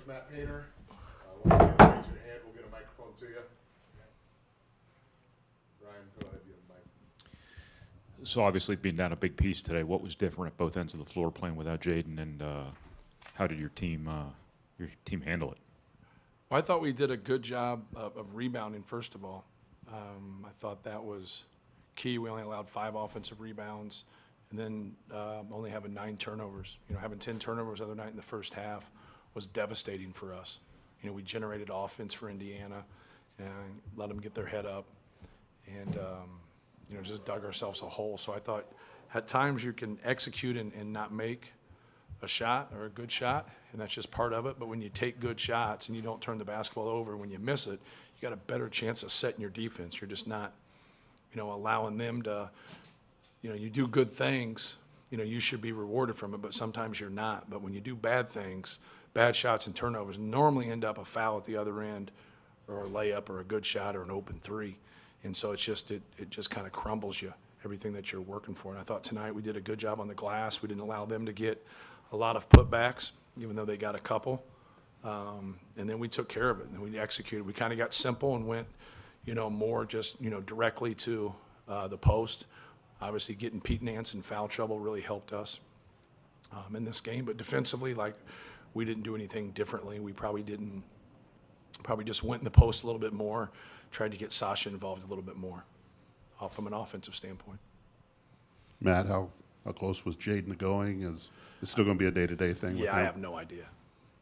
Coach Matt Painter. Once again, raise your hand. We'll get a microphone to you. Brian, go ahead. You have the mic. So obviously being down a big piece today, what was different at both ends of the floor playing without Jaden, and how did your team handle it? Well, I thought we did a good job of rebounding, first of all. I thought that was key. We only allowed 5 offensive rebounds, and then only having 9 turnovers. Having 10 turnovers the other night in the first half was devastating for us. We generated offense for Indiana and let them get their head up, and just dug ourselves a hole. So I thought at times you can execute and not make a shot or a good shot, and that's just part of it. But when you take good shots and you don't turn the basketball over, when you miss it, you got a better chance of setting your defense. You're just not, allowing them to, you do good things, you should be rewarded from it, but sometimes you're not. But when you do bad things, bad shots and turnovers normally end up a foul at the other end or a layup or a good shot or an open three. And so it just kind of crumbles you, everything that you're working for. And I thought tonight we did a good job on the glass. We didn't allow them to get a lot of putbacks, even though they got a couple. And then we took care of it, and we executed. We kind of got simple and went, more just, directly to the post. Obviously getting Pete Nance in foul trouble really helped us in this game. But defensively, we didn't do anything differently. We probably just went in the post a little bit more, tried to get Sasha involved a little bit more from an offensive standpoint. Matt, how close was Jaden going? Is it still going to be a day-to-day thing? Yeah, I have no idea.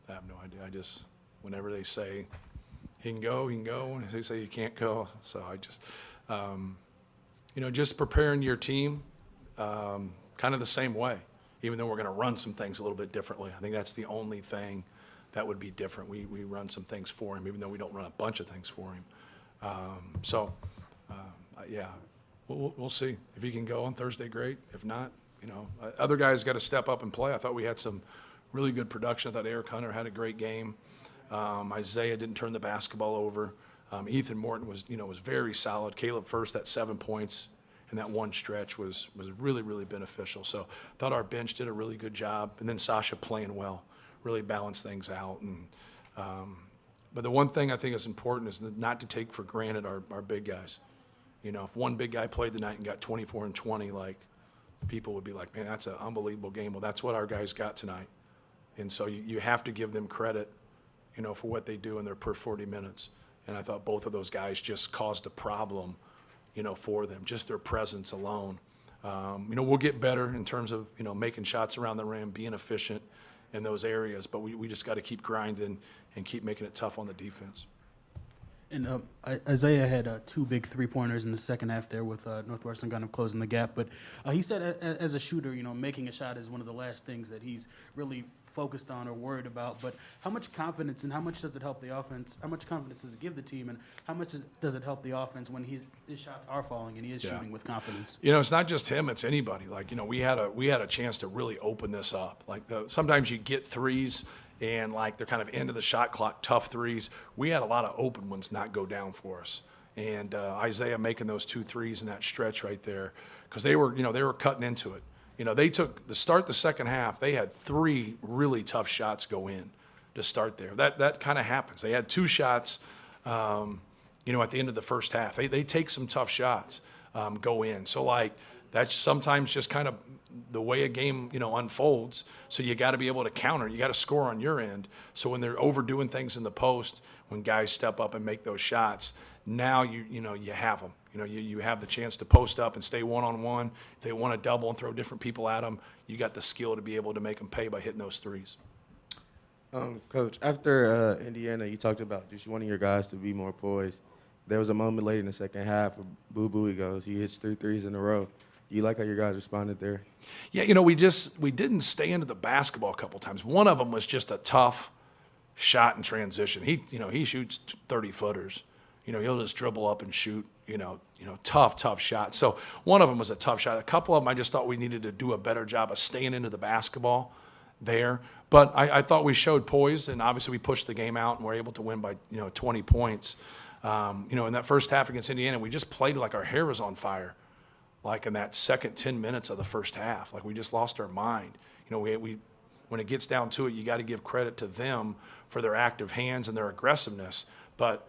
I just, whenever they say he can go, and they say you can't go. So I just, just preparing your team kind of the same way, even though we're going to run some things a little bit differently. I think that's the only thing that would be different. We run some things for him, even though we don't run a bunch of things for him. Yeah, we'll see. If he can go on Thursday, great. If not, other guys got to step up and play. I thought we had some really good production. I thought Eric Hunter had a great game. Isaiah didn't turn the basketball over. Ethan Morton was very solid. Caleb First, that 7 points in that one stretch was really, really beneficial. So I thought our bench did a really good job. And then Sasha playing well, really balanced things out. And but the one thing I think is important is not to take for granted our big guys. If one big guy played tonight and got 24 and 20, people would be like, man, that's an unbelievable game. Well, that's what our guys got tonight. And so you have to give them credit, for what they do in their per 40 minutes. And I thought both of those guys just caused a problem, for them, just their presence alone. We'll get better in terms of, making shots around the rim, being efficient in those areas, but we just got to keep grinding and keep making it tough on the defense. And Isaiah had 2 big three-pointers in the second half there with Northwestern kind of closing the gap. But he said as a shooter, making a shot is one of the last things that he's really focused on or worried about. But how much confidence and how much does it help the offense? How much confidence does it give the team, and how much does it help the offense when his shots are falling and he is shooting with confidence? It's not just him; it's anybody. We had a chance to really open this up. Sometimes you get threes and they're kind of end of the shot clock, tough threes. We had a lot of open ones not go down for us. And Isaiah making those 2 threes in that stretch right there, because they were cutting into it. They took the start the second half. They had 3 really tough shots go in to start there. That kind of happens. They had 2 shots, at the end of the first half. They take some tough shots, go in. So that's sometimes just kind of the way a game, unfolds. So you got to be able to counter. You got to score on your end. So when they're overdoing things in the post, when guys step up and make those shots, now you have them. You have the chance to post up and stay one-on-one. If they want to double and throw different people at them, you got the skill to be able to make them pay by hitting those threes. Coach, after Indiana, you talked about just wanting your guys to be more poised. There was a moment late in the second half where Boo Booey goes. He hits 3 threes in a row. You like how your guys responded there? Yeah, we didn't stay into the basketball a couple times. One of them was just a tough shot in transition. He shoots 30-footers. He'll just dribble up and shoot, tough shot. So one of them was a tough shot. A couple of them I just thought we needed to do a better job of staying into the basketball there. But I thought we showed poise, and obviously we pushed the game out and were able to win by, 20 points. In that first half against Indiana, we just played like our hair was on fire. In that second 10 minutes of the first half, we just lost our mind. We when it gets down to it, you got to give credit to them for their active hands and their aggressiveness. But,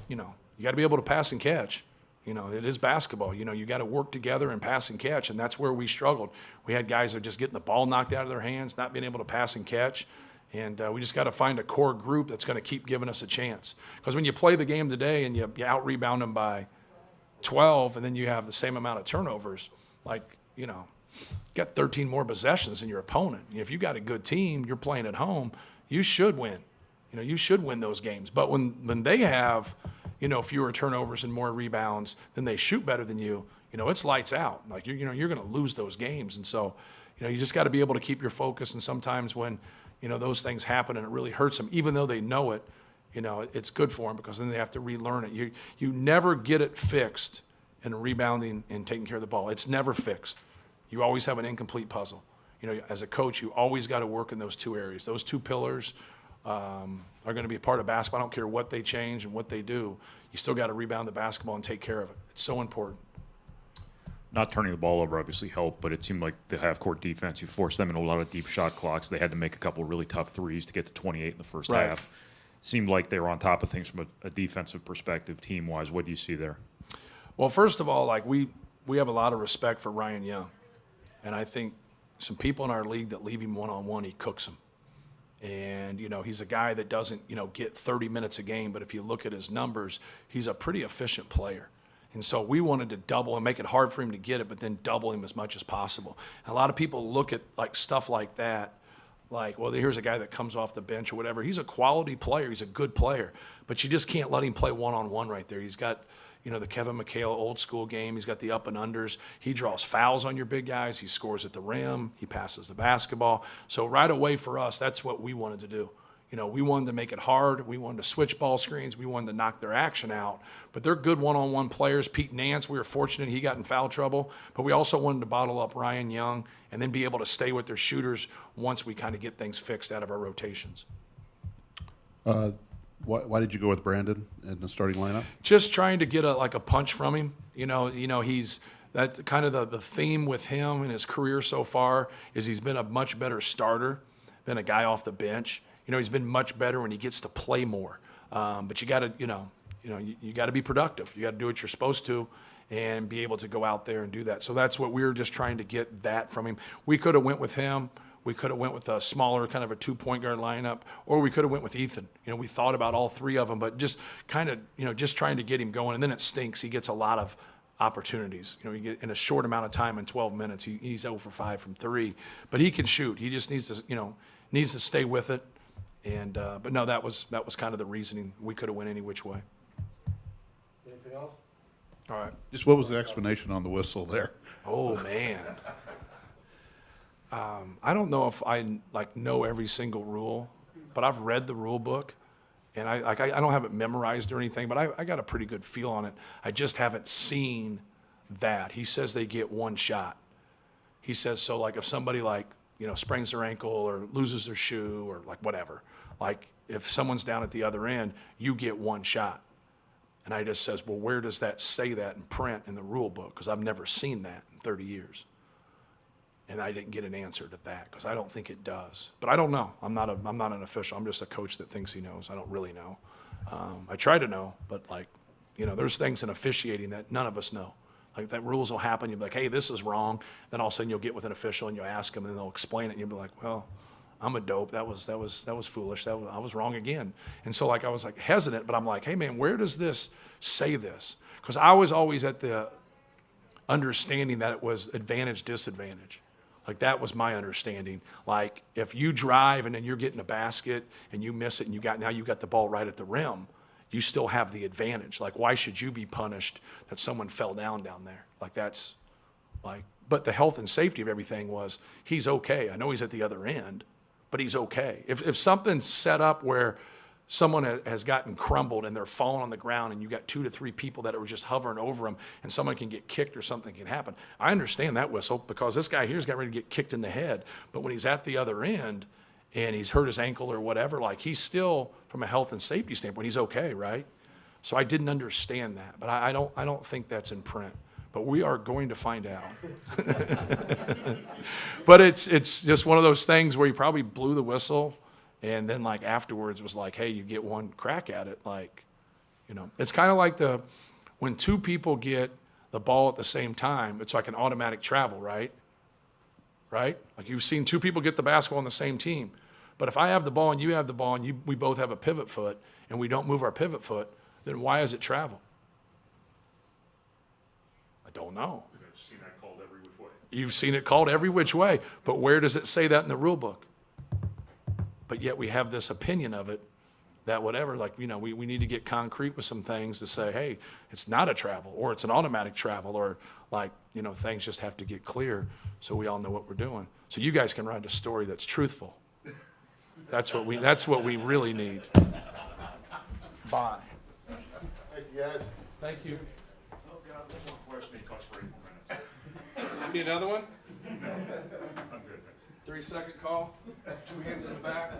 you got to be able to pass and catch. It is basketball. You got to work together and pass and catch, and that's where we struggled. We had guys that are just getting the ball knocked out of their hands, not being able to pass and catch. And we just got to find a core group that's going to keep giving us a chance. Because when you play the game today and you out-rebound them by 12 and then you have the same amount of turnovers, you got 13 more possessions than your opponent. If you got a good team, you're playing at home, you should win. You should win those games. But when they have, fewer turnovers and more rebounds, then they shoot better than you, it's lights out. You're going to lose those games. And so, you just got to be able to keep your focus. And sometimes when, those things happen and it really hurts them, even though they know it, it's good for them because then they have to relearn it. You never get it fixed in rebounding and taking care of the ball. It's never fixed. You always have an incomplete puzzle. As a coach, you always got to work in those two areas. Those two pillars are going to be a part of basketball. I don't care what they change and what they do. You still got to rebound the basketball and take care of it. It's so important. Not turning the ball over obviously helped, but it seemed like the half-court defense, you forced them into a lot of deep shot clocks. They had to make a couple of really tough threes to get to 28 in the first Right. half. Seemed like they were on top of things from a defensive perspective, team-wise. What do you see there? Well, first of all, we have a lot of respect for Ryan Young. And I think some people in our league that leave him one-on-one, he cooks them. And, he's a guy that doesn't, get 30 minutes a game, but if you look at his numbers, he's a pretty efficient player. And so we wanted to double and make it hard for him to get it, but then double him as much as possible. And a lot of people look at stuff like that, well, here's a guy that comes off the bench or whatever. He's a quality player. He's a good player, but you just can't let him play one-on-one right there. He's got, the Kevin McHale old school game. He's got the up and unders. He draws fouls on your big guys. He scores at the rim. He passes the basketball. So right away for us, that's what we wanted to do. We wanted to make it hard. We wanted to switch ball screens. We wanted to knock their action out. But they're good one-on-one players. Pete Nance, we were fortunate he got in foul trouble. But we also wanted to bottle up Ryan Young and then be able to stay with their shooters once we kind of get things fixed out of our rotations. Why did you go with Brandon in the starting lineup? Just trying to get a punch from him. He's that's kind of the theme with him in his career so far is he's been a much better starter than a guy off the bench. He's been much better when he gets to play more. But you got to, you got to be productive. You got to do what you're supposed to and be able to go out there and do that. So that's what we were just trying to get that from him. We could have went with him. We could have went with a smaller kind of a 2-point guard lineup, or we could have went with Ethan. We thought about all three of them, but just kind of, just trying to get him going. And then it stinks. He gets a lot of opportunities. You get in a short amount of time, in 12 minutes, he's 0 for 5 from 3. But he can shoot. He just needs to, stay with it. And but no, that was kind of the reasoning. We could have went any which way. Anything else? All right. Just what was the explanation on the whistle there? Oh man. I don't know if I know every single rule, but I've read the rule book, and I don't have it memorized or anything, but I got a pretty good feel on it. I just haven't seen that. He says they get one shot. He says so. If somebody sprains their ankle or loses their shoe or whatever, if someone's down at the other end, you get one shot. And I just says, well, where does that say that in print in the rule book? Because I've never seen that in 30 years. And I didn't get an answer to that because I don't think it does. But I don't know. I'm not an official. I'm just a coach that thinks he knows. I don't really know. I try to know, but there's things in officiating that none of us know. That rules will happen. You'll be like, hey, this is wrong. Then all of a sudden you'll get with an official and you'll ask them and they'll explain it. And you'll be like, well, I'm a dope. That was foolish. I was wrong again. And so I was hesitant, but I'm like, hey man, where does this say this? Because I was always at the understanding that it was advantage, disadvantage. That was my understanding. If you drive and then you're getting a basket and you miss it and now you got the ball right at the rim, you still have the advantage. Why should you be punished that someone fell down there? But the health and safety of everything was he's okay. I know he's at the other end, but he's okay. If something's set up where someone has gotten crumbled and they're falling on the ground and you got 2 to 3 people that are just hovering over them and someone can get kicked or something can happen, I understand that whistle because this guy here's got ready to get kicked in the head. But when he's at the other end and he's hurt his ankle or whatever, he's still, from a health and safety standpoint, he's okay, right? So I didn't understand that, but I don't think that's in print. but we are going to find out. But it's just one of those things where you probably blew the whistle, and then like afterwards was like, hey, you get one crack at it. Like, you know, it's kind of like when two people get the ball at the same time, it's like an automatic travel, right? Right? Like you've seen two people get the basketball on the same team. But if I have the ball and you have the ball and we both have a pivot foot and we don't move our pivot foot, then why does it travel? I don't know. I've seen that called every which way. You've seen it called every which way, but where does it say that in the rule book? But yet we have this opinion of it that whatever, like, you know, we need to get concrete with some things to say, hey, it's not a travel or it's an automatic travel, or like, you know, things just have to get clear so we all know what we're doing. So you guys can write a story that's truthful. That's what we really need. Bye. Thank you, guys. Thank you. Oh, God, one more question. He talks for 8 more minutes. Need another one? I'm good. 3-second call. 2 hands in the back.